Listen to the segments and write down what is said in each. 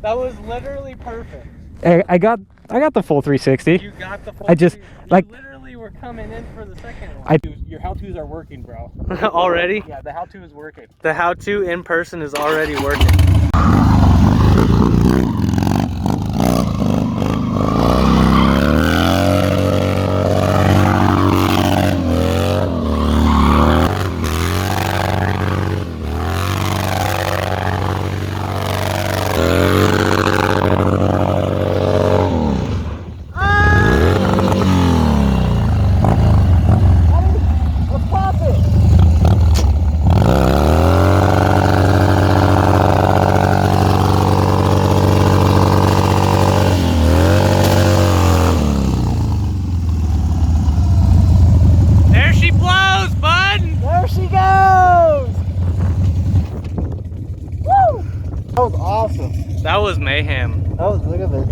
That was literally perfect. I got the full 360. You got the full. You literally were coming in for the second one. Your how-tos are working, bro. Already? Yeah, the how-to is working. The how-to in person is already working. That was awesome. That was mayhem. That was, look at this.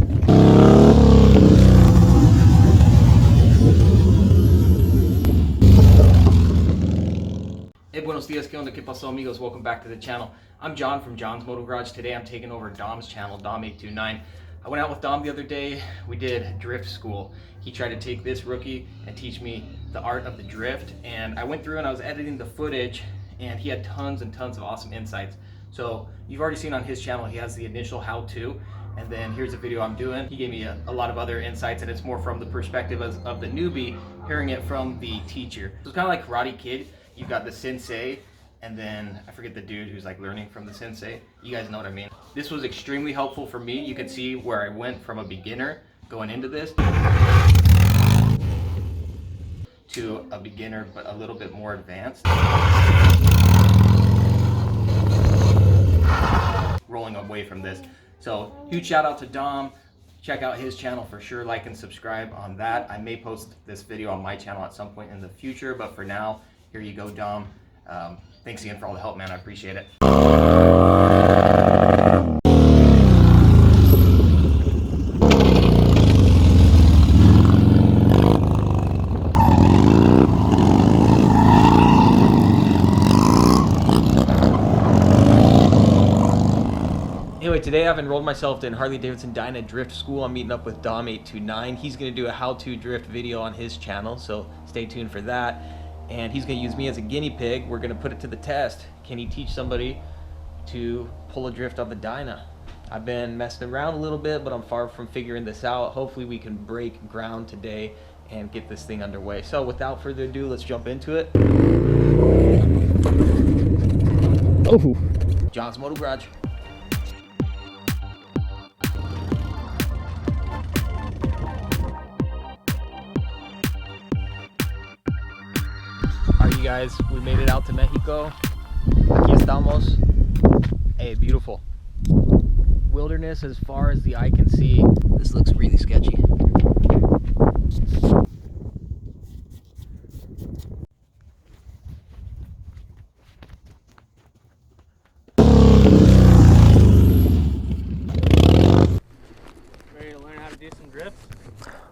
Hey, buenos dias, que onda, que paso, amigos? Welcome back to the channel. I'm John from John's Moto Garage. Today I'm taking over Dom's channel, Dom829. I went out with Dom the other day. We did drift school. He tried to take this rookie and teach me the art of the drift. And I went through and I was editing the footage, and he had tons and tons of awesome insights. So you've already seen on his channel, he has the initial how-to, and then here's a video I'm doing. He gave me a lot of other insights, and it's more from the perspective of the newbie, hearing it from the teacher. So it's kind of like Karate Kid. You've got the sensei, and then I forget the dude who's like learning from the sensei. You guys know what I mean. This was extremely helpful for me. You can see where I went from a beginner going into this to a beginner but a little bit more advanced, rolling away from this. So huge shout out to Dom. Check out his channel for sure. Like and subscribe on that. I may post this video on my channel at some point in the future, but for now, here you go, Dom. Thanks again for all the help, man. I appreciate it. Anyway, today I've enrolled myself in Harley Davidson Dyna Drift School. I'm meeting up with Dom829. He's going to do a how-to drift video on his channel, so stay tuned for that. And he's going to use me as a guinea pig. We're going to put it to the test. Can he teach somebody to pull a drift on the dyna? I've been messing around a little bit, but I'm far from figuring this out. Hopefully we can break ground today and get this thing underway. So without further ado, let's jump into it. Oh, John's Moto Garage. Alright, you guys, we made it out to Mexico. Aquí estamos. Hey, beautiful. Wilderness as far as the eye can see. This looks really sketchy. Ready to learn how to do some drifts?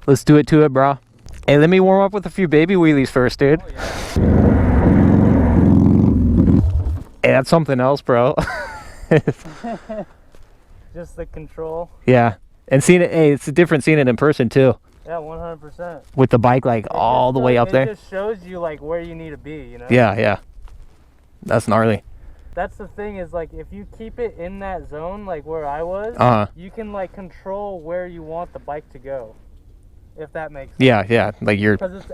Let's do it to it, bro. Hey, let me warm up with a few baby wheelies first, dude. Oh, yeah. Hey, that's something else, bro. Just the control. Yeah, and seeing it, hey, it's different seeing it in person too. Yeah, 100%. With the bike like all the way up there. It just shows you like where you need to be, you know? Yeah, yeah. That's gnarly. That's the thing is like if you keep it in that zone like where I was, you can like control where you want the bike to go. If that makes sense. Yeah, yeah. Like you're because it's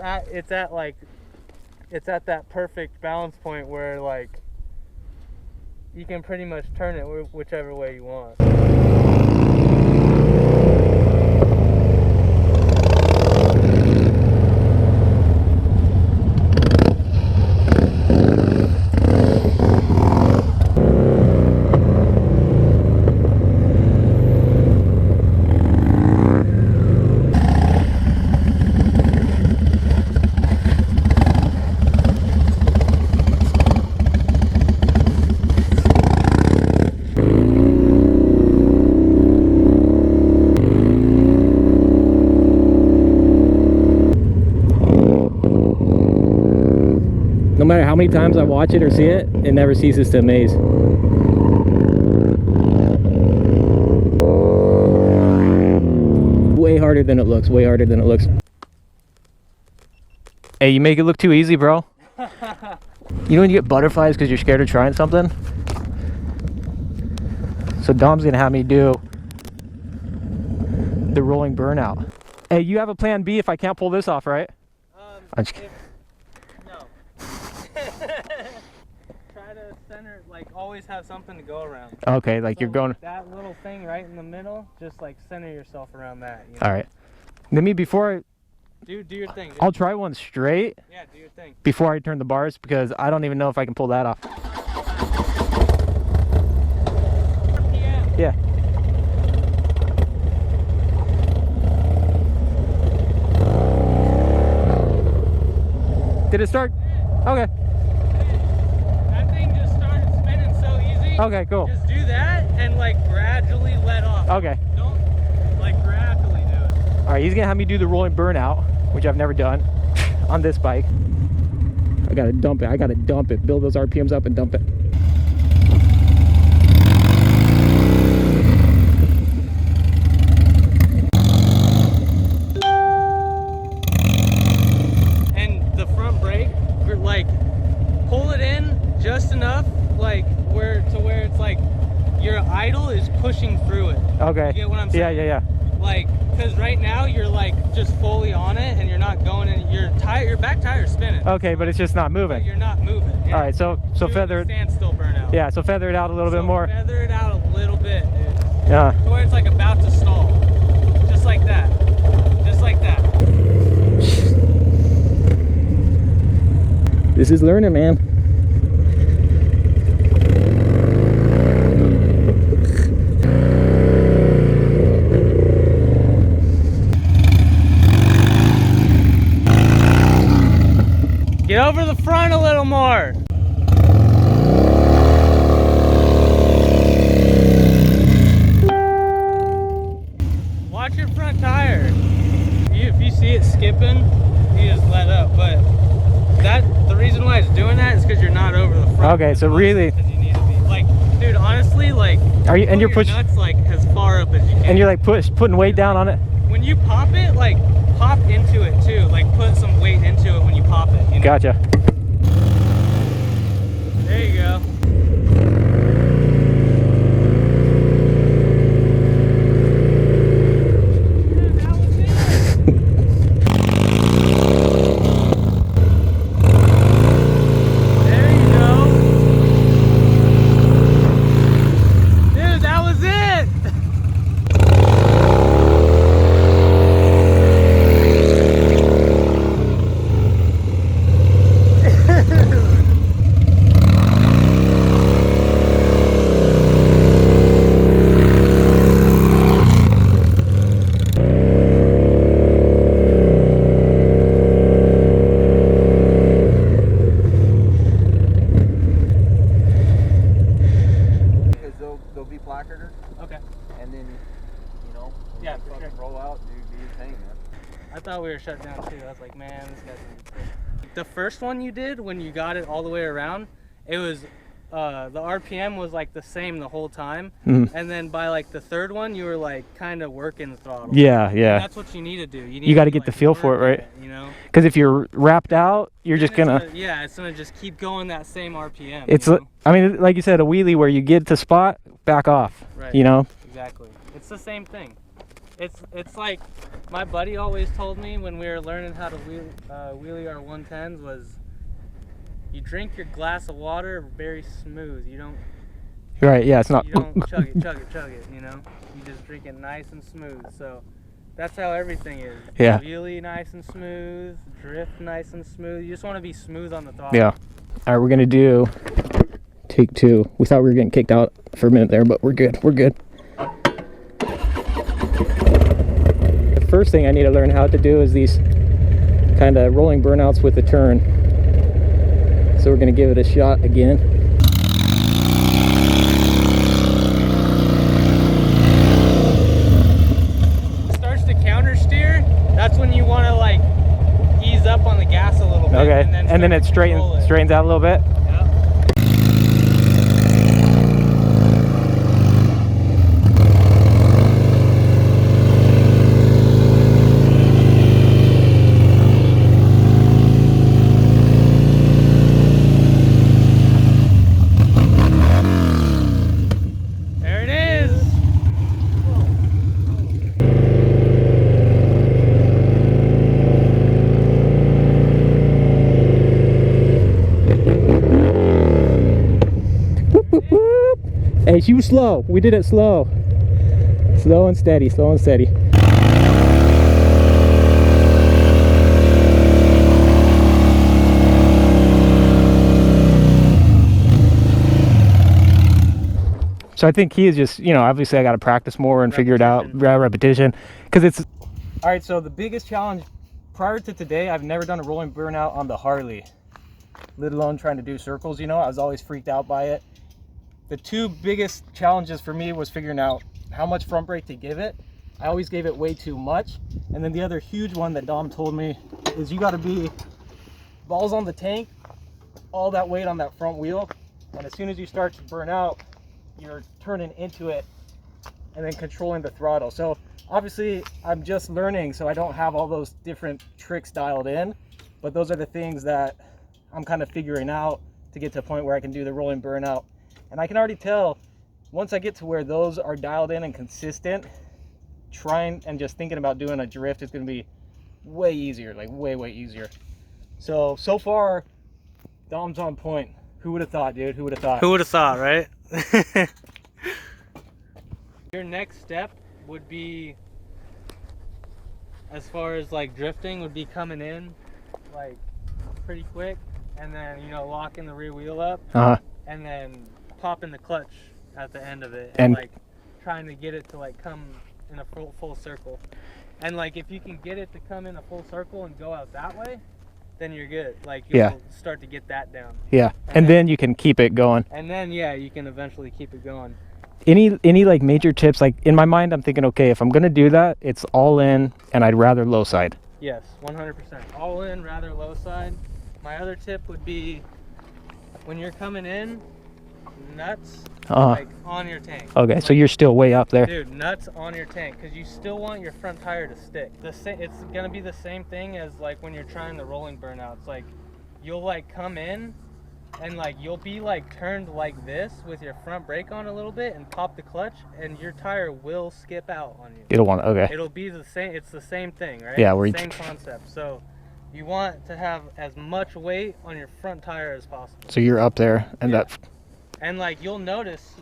at that perfect balance point where like you can pretty much turn it whichever way you want. no matter how many times I watch it or see it, it never ceases to amaze. harder than it looks. Way harder than it looks. Hey, you make it look too easy, bro. You know when you get butterflies because you're scared of trying something? So Dom's gonna have me do the rolling burnout. Hey, you have a plan B if I can't pull this off, right? I'm just kidding. No. Try to center, like always have something to go around. Okay, like so you're going... That little thing right in the middle, just like center yourself around that. You know? All right. Let me, before I... Do your thing. I'll try one straight. Yeah, do your thing. Before I turn the bars, because I don't even know if I can pull that off. Yeah. Did it start? Okay. That thing just started spinning so easy. Okay, cool. Just do that and like gradually let off. Okay. Don't like gradually do it. All right, he's gonna have me do the rolling burnout, which I've never done on this bike. I gotta dump it. Build those RPMs up and dump it. Like pull it in just enough, like where it's like your idle is pushing through it. Okay. You get what I'm saying? Yeah. Like, because right now you're like just fully on it and you're not going, and your back tire's spinning. Okay, but it's just not moving. You're not moving. Yeah. All right, so feather it. Standstill burnout. Yeah, so feather it out a little bit more. Feather it out a little bit, dude. Yeah. To where it's like about to stall. Just like that. Just like that. This is learning, man. Get over the front a little more. Watch your front tire. If you see it skipping, you just let up. But the reason why it's doing that is because you're not over the front. Okay, so really, because you need to be like, dude, honestly, like, are you, and you're pushing nuts like as far up as you can, and you're like putting weight down on it. When you pop it, like pop into it too, like put some weight into it when you pop it. You know? Gotcha. There you go. Dude, that was it. There you go. Dude, that was it. They'll be placarded. Okay. And then, you know, Yeah, for fucking sure. roll out, do your thing, man. I thought we were shut down too. I was like, man, this guy's gonna be sick. The first one you did when you got it all the way around, it was the RPM was like the same the whole time, and then by like the third one you were like kind of working the throttle. Yeah. And that's what you need to do. You got to get the feel for it, right? You know, because if you're wrapped out, you're just gonna it's gonna just keep going that same RPM. It's you know? I mean, like you said, a wheelie where you get to spot, back off. Right. You know. Exactly. It's the same thing. It's like my buddy always told me when we were learning how to wheelie our 110s was, you drink your glass of water very smooth. You don't. Right. Yeah. It's not. You don't chug it. You know. You just drink it nice and smooth. So that's how everything is. Yeah. Wheelie nice and smooth. Drift nice and smooth. You just want to be smooth on the throttle. Yeah. All right. We're gonna do take two. We thought we were getting kicked out for a minute there, but we're good. We're good. The first thing I need to learn how to do is these kind of rolling burnouts with the turn. So we're gonna give it a shot again. Starts to counter steer. That's when you want to like ease up on the gas a little bit. Okay, and then it straightens out a little bit. Yep. Hey, she was slow. We did it slow. Slow and steady, slow and steady. So I think key is just, you know, obviously I got to practice more and figure it out, repetition, because it's... All right, so the biggest challenge prior to today, I've never done a rolling burnout on the Harley, let alone trying to do circles, you know. I was always freaked out by it. The two biggest challenges for me was figuring out how much front brake to give it. I always gave it way too much. And then the other huge one that Dom told me is you got to be balls on the tank, all that weight on that front wheel, and as soon as you start to burn out, you're turning into it and then controlling the throttle. So obviously I'm just learning, so I don't have all those different tricks dialed in, but those are the things that I'm kind of figuring out to get to a point where I can do the rolling burnout. And I can already tell once I get to where those are dialed in and consistent, trying and just thinking about doing a drift is going to be way easier, like way easier. So far Dom's on point. Who would have thought, dude? Who would have thought? Who would have thought, right? Your next step would be, as far as like drifting, would be coming in like pretty quick and then, you know, locking the rear wheel up and then popping the clutch at the end of it and like trying to get it to like come in a full circle. And like if you can get it to come in a full circle and go out that way, then you're good. Like you'll start to get that down. Yeah. And then you can keep it going. And then you can eventually keep it going. Any like major tips? Like in my mind I'm thinking, okay, if I'm gonna do that, it's all in and I'd rather low side. Yes, 100%. All in, rather low side. My other tip would be when you're coming in, nuts like on your tank. Okay, like, so you're still way up there. Dude, nuts on your tank, because you still want your front tire to stick. It's gonna be the same thing as like when you're trying the rolling burnouts. Like you'll like come in and like you'll be like turned like this with your front brake on a little bit and pop the clutch and your tire will skip out on you. It'll want, okay. It'll be the same, it's the same thing, right? Yeah, where same concept. So you want to have as much weight on your front tire as possible. So you're up there and that. And like you'll notice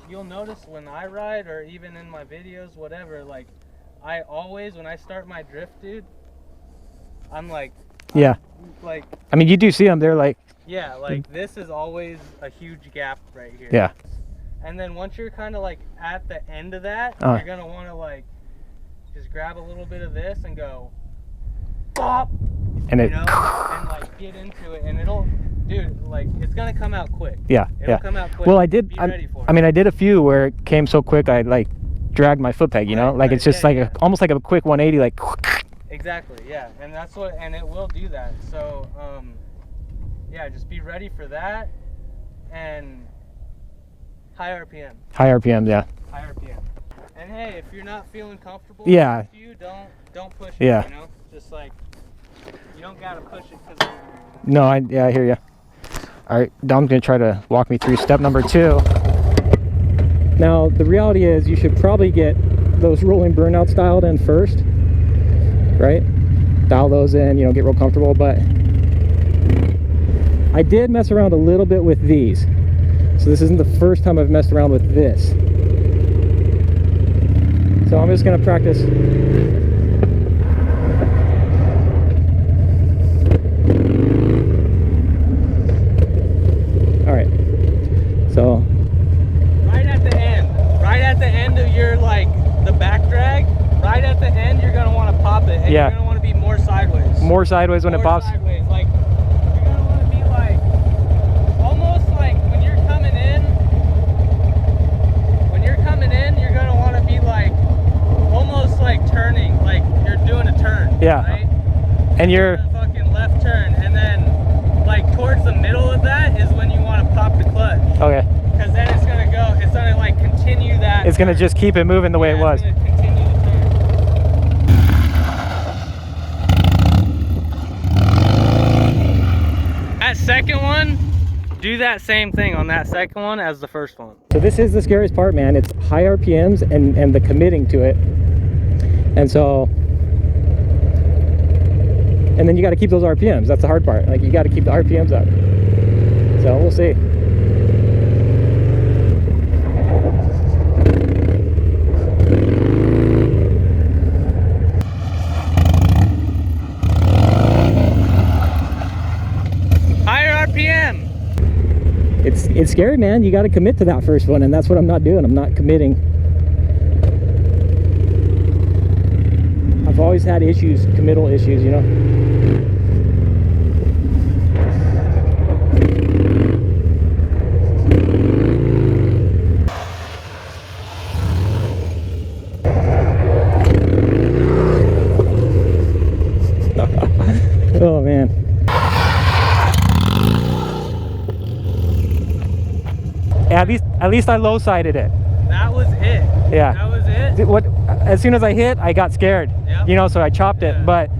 when I ride or even in my videos, whatever, like I always, when I start my drift, dude, I'm like, like, I mean, you do see them, they're like, yeah, like this is always a huge gap right here. Yeah. And then once you're kind of like at the end of that, you're gonna want to like just grab a little bit of this and go pop, and it, you know, and like get into it, and it'll, dude, like it's gonna come out quick. Yeah, it'll come out quick. Well, I did. I mean, I did a few where it came so quick, I like dragged my foot peg. You know, like it's just like almost like a quick 180, like. Exactly. Yeah, and that's what, and it will do that. So, yeah, just be ready for that, and high RPM. High RPM, yeah. High RPM. And hey, if you're not feeling comfortable, with you don't push it. Yeah. You know, just like you don't gotta push it because. No, I hear you. All right, Dom's gonna try to walk me through step number 2. Now, the reality is you should probably get those rolling burnouts dialed in first, right? Dial those in, you know, get real comfortable. But I did mess around a little bit with these. So this isn't the first time I've messed around with this. So I'm just gonna practice. So right at the end of your like the back drag, right at the end you're gonna want to pop it, and you're gonna want to be more sideways. More sideways when it pops. Sideways, like you're gonna want to be like almost like when you're coming in. When you're coming in, you're gonna want to be like almost like turning, like you're doing a turn. Yeah. Right? And you're a fucking left turn, and then like towards the middle of that is when you want to pop the clutch. Okay. Because then it's gonna go. It's gonna like continue that. It's gonna just keep it moving the way it was. It's gonna continue the turn. That second one, do that same thing on that second one as the first one. So this is the scariest part, man. It's high RPMs and the committing to it, and so. And then you got to keep those RPMs. That's the hard part. Like you got to keep the RPMs up. So we'll see. RPM. It's scary, man. You got to commit to that first one, and that's what I'm not doing. I'm not committing. I've always had issues, committal issues, you know. Oh man. At least I low-sided it. That was it. Yeah. That was it. What? As soon as I hit, I got scared. Yep. You know, so I chopped it. But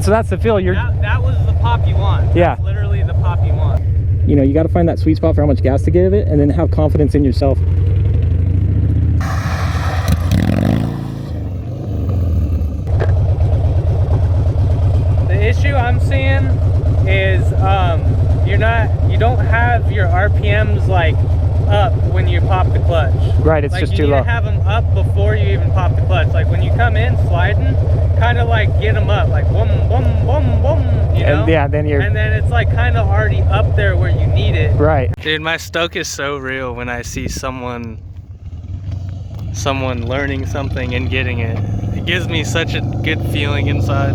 so that's the feel. That was the pop you want. Yeah. That's literally the pop you want. You know, you got to find that sweet spot for how much gas to give it, and then have confidence in yourself. The issue I'm seeing is you don't have your RPMs like up when you pop the clutch. Right, it's like, just you too need low. to have them up before you even pop the clutch. Like when you come in sliding, kind of like get them up, like boom, boom, boom, boom. You know? And yeah, then and then it's like kind of already up there where you need it. Right. Dude, my stoke is so real when I see someone learning something and getting it. It gives me such a good feeling inside.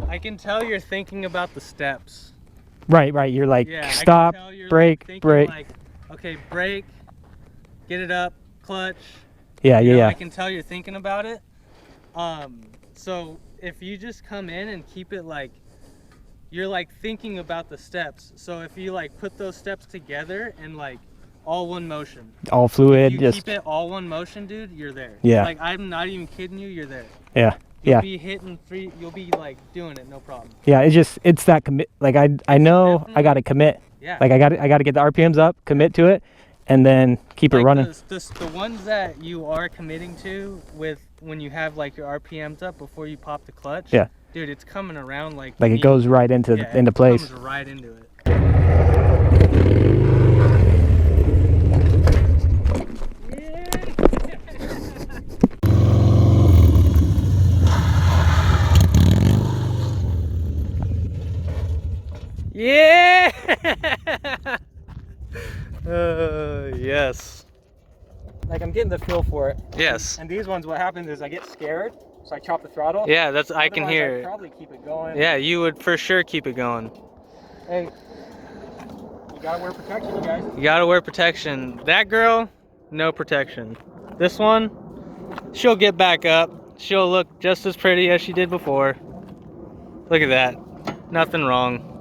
I can tell you're thinking about the steps. Right. You're like, Yeah, stop, I can tell you're brake, like thinking brake. like, okay, brake, get it up, clutch. Yeah, You know, yeah. I can tell you're thinking about it. So if you just come in and keep it like, you're like thinking about the steps. So if you like put those steps together and like all one motion. All fluid, You just keep it all one motion, dude, you're there. Yeah. Like I'm not even kidding you, you're there. yeah. You'll Yeah. be hitting free, you'll be like doing it, no problem. Yeah, it's that commit. Like I know I got to commit. Yeah. Like I got to get the RPMs up, commit to it, and then keep it Like running. the ones that you are committing to with when you have like your RPMs up before you pop the clutch. Yeah. Dude, it's coming around like Like it neat. goes right into Yeah, into place. It comes right into it. Yeah! Yes. Like I'm getting the feel for it. Yes. And these ones, what happens is I get scared, so I chop the throttle. Yeah, that's I can Otherwise, hear I'd it. probably keep it going. Yeah, you would for sure keep it going. Hey, you gotta wear protection, you guys. You gotta wear protection. That girl, no protection. This one, she'll get back up. She'll look just as pretty as she did before. Look at that. Nothing wrong.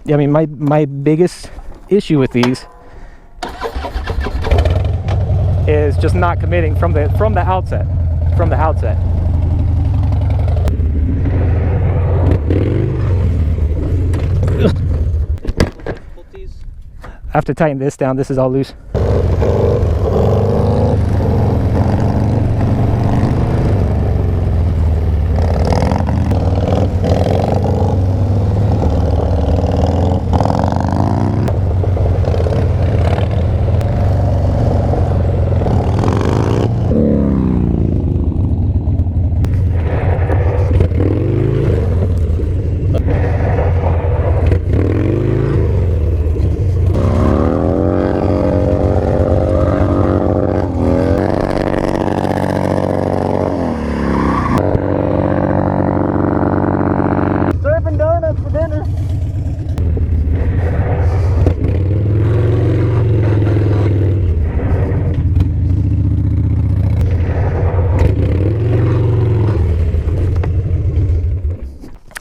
Yeah, I mean my biggest issue with these is just not committing from the outset. I have to tighten this down. This is all loose.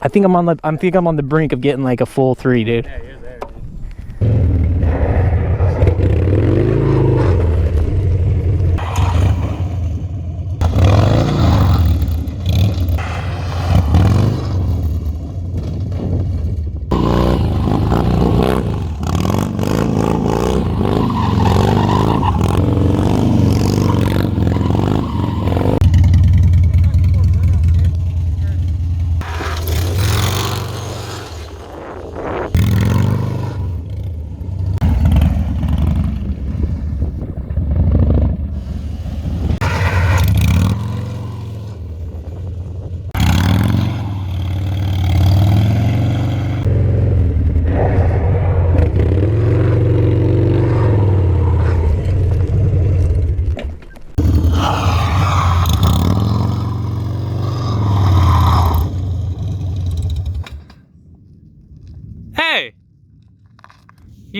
I think I'm on the brink of getting like a full 3, dude. Yeah, you're there, dude.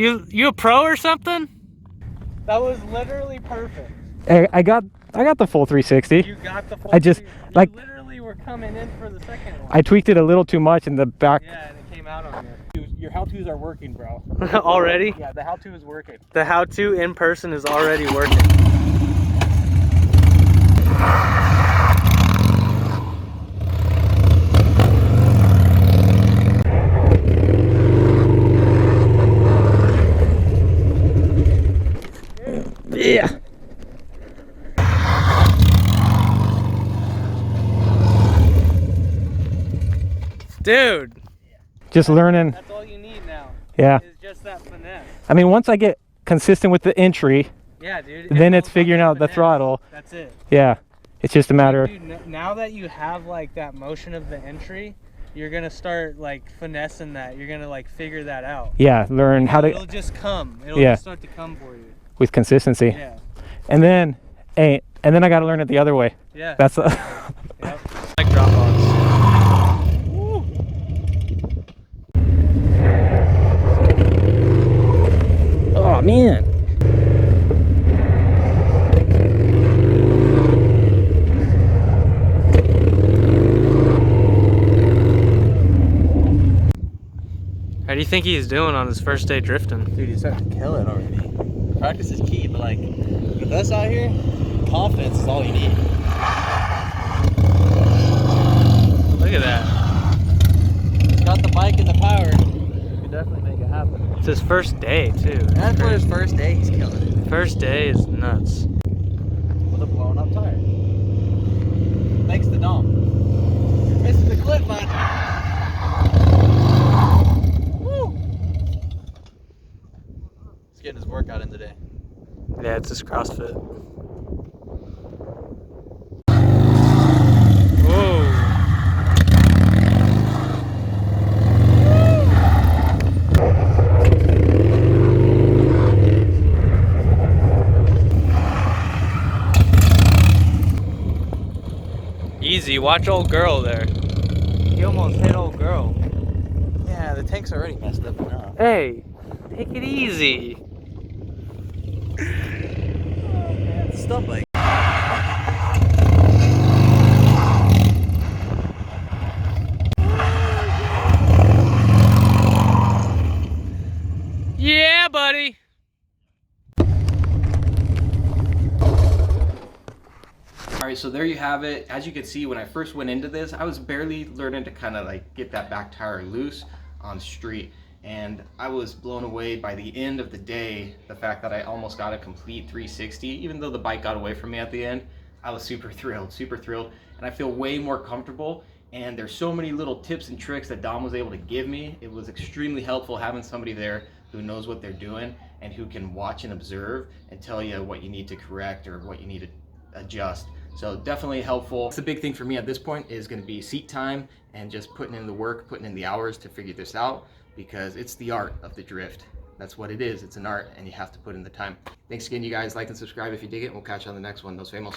You a pro or something? That was literally perfect. Hey, I got the full 360. You got the full. I just like literally were coming in for the second one. I tweaked it a little too much in the back. Yeah, and it came out on you. Your how-tos are working, bro. Already? Yeah, the how-to is working. The how-to in person is already working. Yeah. Dude. Just learning. That's all you need now. Yeah. Is just that finesse. I mean, once I get consistent with the entry, yeah, dude. then it's figuring out the throttle. That's it. Yeah. It's just a matter. Dude, now that you have like that motion of the entry, you're gonna start like finessing that. You're gonna like figure that out. Yeah, learn how to. It'll just come. It'll Yeah. just start to come for you. With consistency. Yeah. And then, I got to learn it the other way. Yeah. That's Yep. Like drop offs. Oh man. How do you think he's doing on his first day drifting? Dude, he's starting to kill it already. Practice is key, but like with us out here, confidence is all you need. Look at that. He's got the bike and the power. You can definitely make it happen. It's his first day too. And for his first day, he's killing it. First day is nuts. With a blown up tire. Thanks to Dom. You're missing the clip, bud. Woo! He's getting his workout in today. Yeah, it's his CrossFit. Whoa. Easy, watch old girl there. He almost hit old girl. Yeah, the tank's already messed up enough. Hey, take it easy. Stuff like Yeah, buddy. All right, so there you have it. As you can see, when I first went into this, I was barely learning to kind of like get that back tire loose on street. And I was blown away by the end of the day, the fact that I almost got a complete 360. Even though the bike got away from me at the end, I was super thrilled. And I feel way more comfortable. And there's so many little tips and tricks that Dom was able to give me. It was extremely helpful having somebody there who knows what they're doing and who can watch and observe and tell you what you need to correct or what you need to adjust. So definitely helpful. The big thing for me at this point is going to be seat time and just putting in the work, putting in the hours to figure this out, because it's the art of the drift. That's what it is. It's an art and you have to put in the time. Thanks again, you guys. Like and subscribe if you dig it. We'll catch you on the next one. Nos vemos.